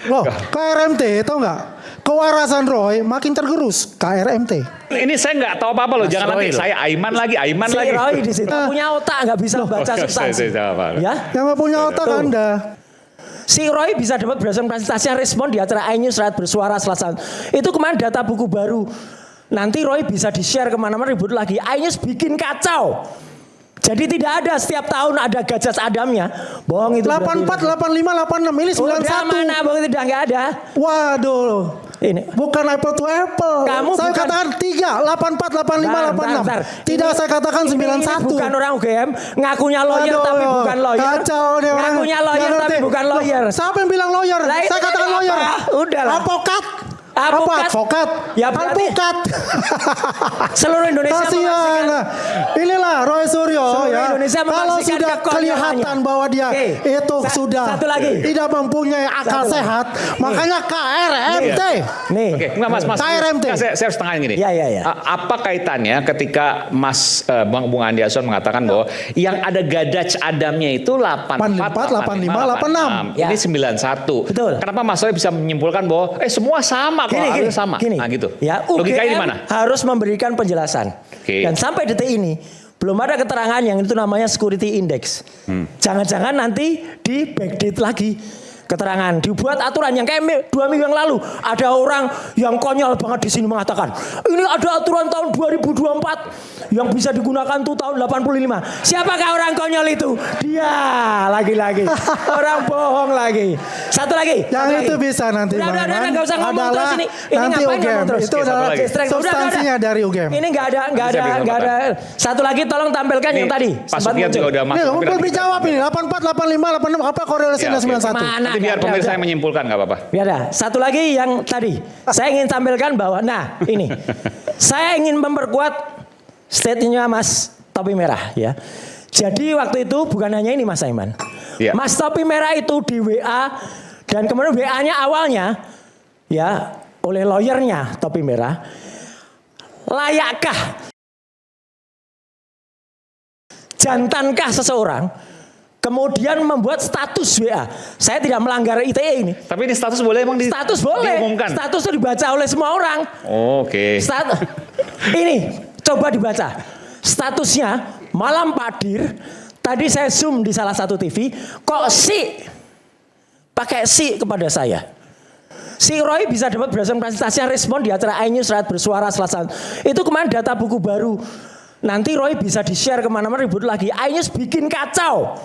Loh, KRMT tahu nggak? Kewarasan Roy makin tergerus KRMT. Ini saya nggak tahu apa-apa loh. Jangan nanti saya Aiman lagi. Si Roy di situ punya otak nggak bisa baca substansi. Ya? Yang nggak punya otak Anda. Si Roy bisa dapat berdasarkan presentasi respon di acara iNews Rakyat Bersuara Selasa. Itu kemarin data buku baru. Nanti Roy bisa di-share kemana-mana ribut lagi. iNews bikin kacau. Jadi tidak ada setiap tahun ada Gajas Adamnya. Bohong itu. 84, 85, 86 ini 91. Udah mana bohong tidak nggak ada. Waduh. Ini bukan apple to apple. Kamu saya bukan, katakan 3, 84, 85, 86. Tidak saya katakan 91. Ini bukan orang UGM, ngakunya lawyer tapi bukan lawyer. Kacau nih orang. Ngakunya lawyer tapi bukan lawyer. Siapa yang bilang lawyer? Saya katakan lawyer. Udah lah. Advokat. Advokat. Advokat. Ya berarti advokat. Seluruh Indonesia kasihan. Inilah Roy Suryo ya. Indonesia kalau sudah kelihatan bahwa dia itu sudah tidak mempunyai akal sehat, makanya KRMT. Nih. Oke, enggak Mas. KRMT. Saya harus tengahin gini. Ya. Apa kaitannya ketika Bung Andi Aswan mengatakan bahwa yang ada Gadaj Adamnya itu 84, 85, 86. Ini 91. Betul. Kenapa Mas Roy bisa menyimpulkan bahwa semua sama kok, harus sama. Gini. Nah gitu. Ya, logikanya di mana? Harus memberikan penjelasan. Dan sampai detik ini belum ada keterangan yang itu namanya security index. Jangan-jangan nanti di backdate lagi keterangan, dibuat aturan yang kayak 2 minggu yang lalu ada orang yang konyol banget di sini mengatakan ini ada aturan tahun 2024 yang bisa digunakan tuh tahun 85. Siapakah orang konyol itu? Dia lagi-lagi orang bohong lagi. Satu lagi. Yang itu bisa nanti udah, nggak usah ngomong terus ini. Nanti UGM itu adalah substansinya dari UGM. Ini nggak ada. Satu lagi tolong tampilkan yang tadi. Pak Sukiat juga udah masuk. Belum dijawab ini 84, 85, 86 apa korelasinya 91? Biar pemirsa yang menyimpulkan nggak apa-apa. Ya ada. Satu lagi yang tadi saya ingin tampilkan bahwa ini saya ingin memperkuat statementnya Mas Topi Merah ya. Jadi waktu itu bukan hanya ini Mas Aiman. Ya. Mas Topi Merah itu di WA dan kemudian WA-nya awalnya ya oleh lawyernya Topi Merah. Layakkah jantankah seseorang kemudian membuat status WA. Saya tidak melanggar ITE ini. Tapi ini status boleh emang status boleh. Diumumkan. Status itu dibaca oleh semua orang. Oke. Ini coba dibaca. Statusnya malam Pak Dir. Tadi saya zoom di salah satu TV. Kok pakai kepada saya. Si Roy bisa dapat berdasarkan presentasi respon di acara iNews Rakyat Bersuara Selasa. Itu kemarin data buku baru. Nanti Roy bisa di-share kemana-mana ribut lagi. iNews bikin kacau.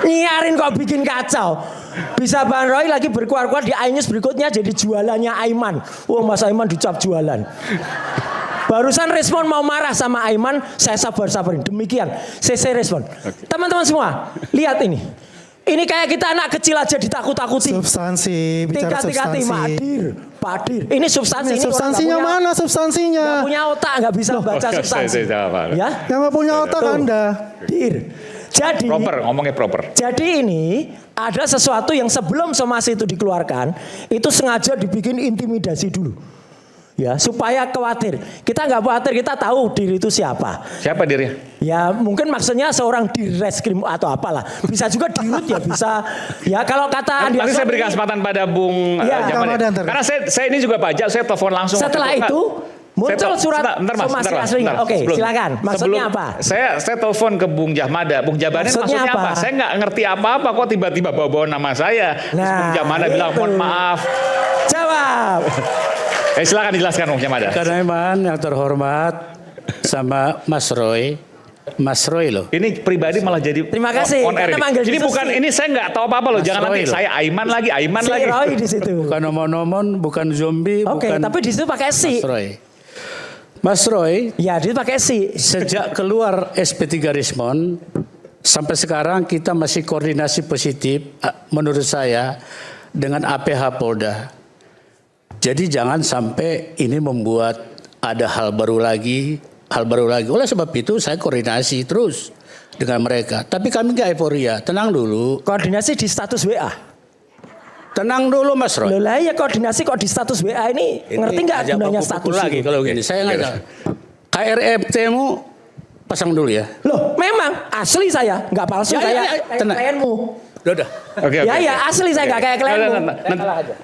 Nyiarin kok bikin kacau. Bisa Bang Roy lagi berkuar-kuar di iNews berikutnya jadi jualannya Aiman. Mas Aiman dicap jualan. Barusan respon mau marah sama Aiman, saya sabarin. Demikian, saya respon. Teman-teman semua, lihat ini. Ini kayak kita anak kecil aja ditakut-takuti. Substansi, bicara substansi. Pak Dir. Ini substansi. Substansinya mana substansinya? Gak punya otak, gak bisa baca substansi. Ya? Yang gak punya otak Anda. Dir. Jadi ngomongnya proper. Jadi ini ada sesuatu yang sebelum somasi itu dikeluarkan, itu sengaja dibikin intimidasi dulu. Ya, supaya khawatir. Kita nggak khawatir, kita tahu Dir itu siapa. Siapa Dirnya? Ya, mungkin maksudnya seorang Dirreskrim atau apalah. Bisa juga Dirut ya, bisa. Ya, kalau kata nanti saya berikan kesempatan pada Bung Jamal. Karena saya ini juga pajak, saya telepon langsung. Setelah itu muncul surat somasi aslinya. Oke, silakan. Maksudnya apa? Saya telepon ke Bung Jahmada. Bung Jahmada maksudnya apa? Saya nggak ngerti apa-apa kok tiba-tiba bawa nama saya. Bung Jahmada bilang mohon maaf. Jawab. Silakan dijelaskan Bung Jahmada. Karena Iman yang terhormat sama Mas Roy loh. Ini pribadi malah jadi terima kasih. On air ini bukan ini saya nggak tahu apa-apa loh. Jangan nanti saya Aiman lagi. Roy di situ. Bukan omon-omon, bukan zombie, bukan. Tapi di situ pakai si. Mas Roy. Ya, dia pakai si. Sejak keluar SP3 Rismon sampai sekarang kita masih koordinasi positif menurut saya dengan APH Polda. Jadi jangan sampai ini membuat ada hal baru lagi. Oleh sebab itu saya koordinasi terus dengan mereka. Tapi kami nggak euforia. Tenang dulu. Koordinasi di status WA. Tenang dulu Mas Roy. Loh lah ya koordinasi kok di status WA ini. Ngerti nggak gunanya status lagi kalau gini. Saya nggak tahu. KRMT-mu pasang dulu ya. Loh memang asli saya. Nggak palsu kayak klienmu. Udah. Oke. Ya asli saya nggak kayak kalian.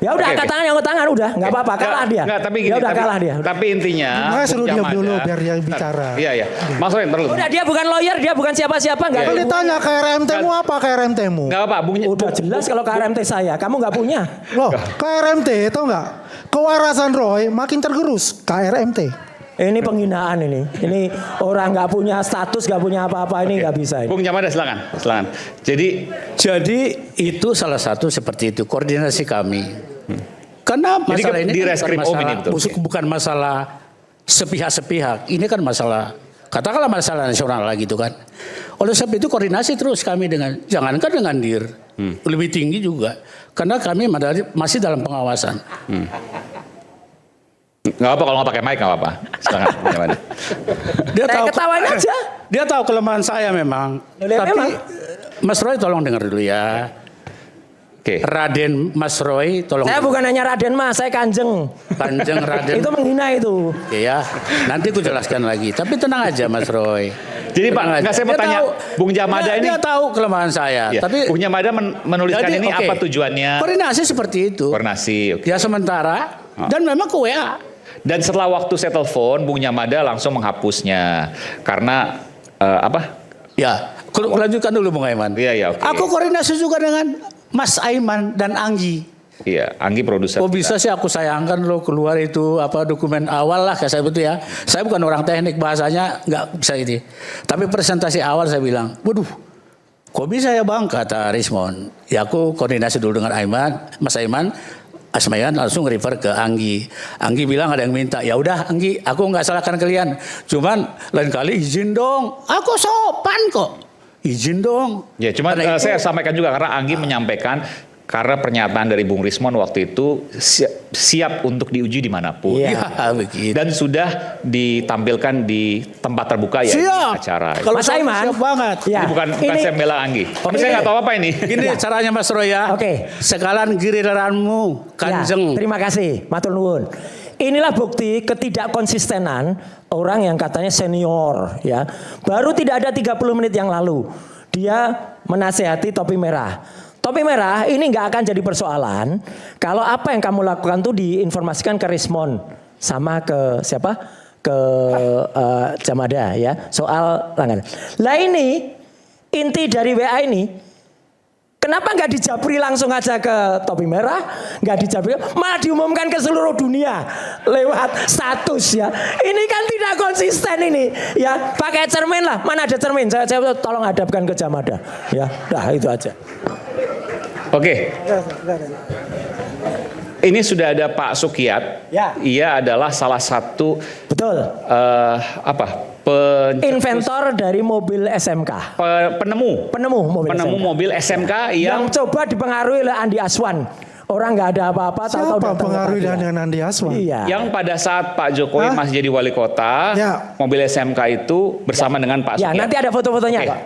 Ya udah angkat tangan yang angkat tangan udah nggak apa-apa kalah dia. Enggak, tapi gini. Ya udah kalah dia. Tapi intinya. Nah, suruh diam dulu biar dia bicara. Iya. Mas Roy, terus. Udah dia bukan lawyer, dia bukan siapa-siapa nggak. Kalau ditanya KRMT-mu apa KRMT-mu? Enggak apa, Udah jelas kalau KRMT saya, kamu nggak punya. Loh, KRMT tau nggak? Kewarasan Roy makin tergerus KRMT. Ini penghinaan ini. Ini orang nggak punya status, nggak punya apa-apa ini nggak bisa. Ini. Bung Jamada silakan. Jadi itu salah satu seperti itu koordinasi kami. Karena masalah ini di Reskrimum ini betul. Bukan masalah sepihak-sepihak. Ini kan masalah katakanlah masalah nasional lah gitu kan. Oleh sebab itu koordinasi terus kami dengan jangankan dengan DIR, lebih tinggi juga. Karena kami masih dalam pengawasan. Nggak apa kalau nggak pakai mic nggak apa. Silakan. Dia tahu ketawain aja. Dia tahu kelemahan saya memang. Tapi memang. Mas Roy tolong dengar dulu ya. Oke. Raden Mas Roy tolong. Saya bukan hanya Raden Mas, saya Kanjeng. Kanjeng Raden. Itu menghina itu. Iya. Nanti aku jelaskan lagi. Tapi tenang aja Mas Roy. Jadi Pak, nggak saya mau tanya Bung Jamada ini. Dia tahu kelemahan saya. Ya, Tapi Bung Jamada menuliskan jadi, ini apa tujuannya? Koordinasi seperti itu. Koordinasi. Ya sementara dan memang ke WA. Dan setelah waktu saya telepon, Bung Jamada langsung menghapusnya karena apa? Ya, lanjutkan dulu Bung Aiman. Iya. Okay. Aku koordinasi juga dengan Mas Aiman dan Anggi. Iya, Anggi produser. Oh bisa sih aku sayangkan lo keluar itu apa dokumen awal lah kayak saya betul ya. Saya bukan orang teknik bahasanya nggak bisa ini. Tapi presentasi awal saya bilang, waduh, kok bisa ya bang kata Rismon. Ya aku koordinasi dulu dengan Aiman, Mas Aiman. Asmayan langsung refer ke Anggi. Anggi bilang ada yang minta. Ya udah Anggi, aku nggak salahkan kalian. Cuman lain kali izin dong. Aku sopan kok. Izin dong. Ya, cuman saya sampaikan juga karena Anggi menyampaikan karena pernyataan dari Bung Rismon waktu itu siap untuk diuji dimanapun. Iya, begitu. Dan sudah ditampilkan di tempat terbuka ya acara. Kalau Mas Aiman, siap banget. Ya. Ini bukan saya bela Anggi. Tapi saya nggak tahu apa ini. Gini caranya Mas Roy ya. Oke. Sekalian giliranmu, Kanjeng. Ya, terima kasih, matur nuwun. Inilah bukti ketidakkonsistenan orang yang katanya senior ya. Baru tidak ada 30 menit yang lalu dia menasehati topi merah. Topi merah ini nggak akan jadi persoalan kalau apa yang kamu lakukan tuh diinformasikan ke Rismon sama ke siapa? Ke Jamada ya soal langganan. Lah ini inti dari WA ini kenapa nggak dijabri langsung aja ke topi merah? Nggak dijabri, malah diumumkan ke seluruh dunia lewat status ya. Ini kan tidak konsisten ini ya. Pakai cermin lah. Mana ada cermin? Saya tolong hadapkan ke Jamada ya. Dah itu aja. Oke. Ini sudah ada Pak Sukiyat. Ya. Ia adalah salah satu Betul. Inventor dari mobil SMK. Penemu mobil SMK yang coba dipengaruhi oleh Andi Aswan. Orang nggak ada apa-apa. Siapa pengaruhi dengan Andi Aswan? Iya. Yang pada saat Pak Jokowi masih jadi wali kota, mobil SMK itu bersama dengan Pak Sukiyat. Ya, nanti ada foto-fotonya kok.